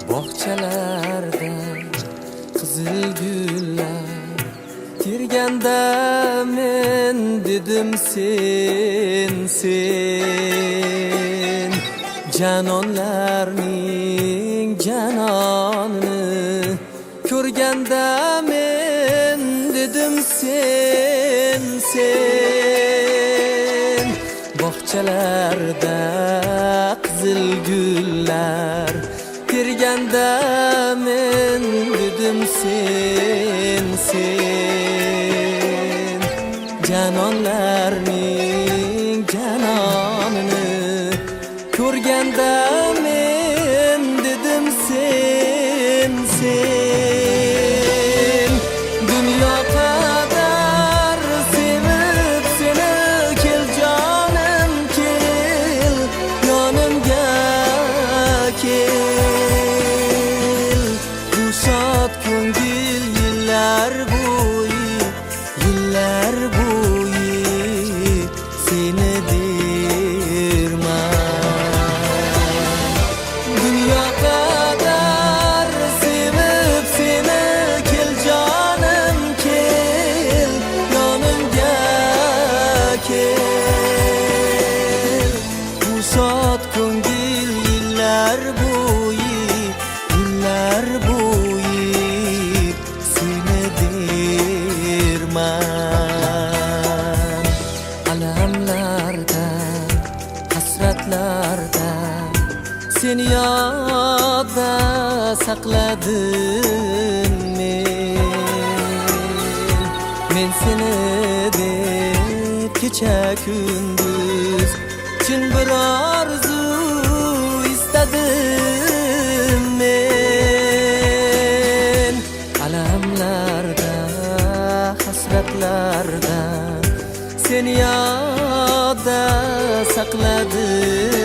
Bahçelerde qizil gullar kirganda men dedim sen canonlarning janonini ko'rganda men dedim sen bahçelerde qizil gullar kirganda men dedim sen canonlarning janonini ko'rganda men dedim sen dunyo qadar sevib seni kel jonim kel yonimga kel Ruhsat ko'ngil yillar bo'yi seni derman dunyo qadar sevib seni kel jonim kel yonimga kel Ruhsat ko'ngil yillar bo'yi seni derman alamlarda hasratlarda seni yodda saqladim men seni deb kecha kunduz chin bir orzu istadim men alamlarda hasratlarda seni yodda saqladim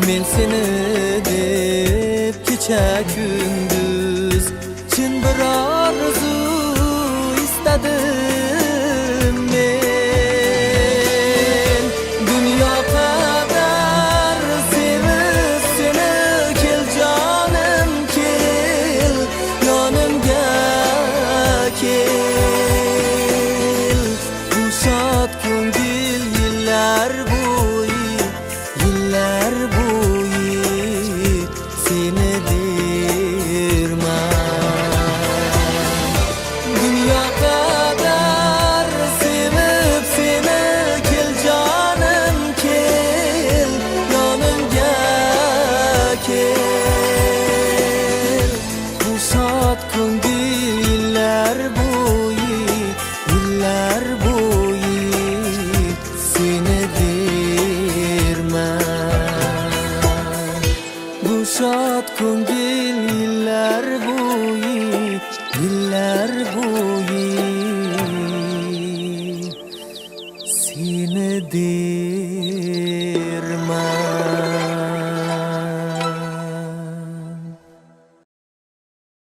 men seni deb kecha kunduz chin bir orzu istadim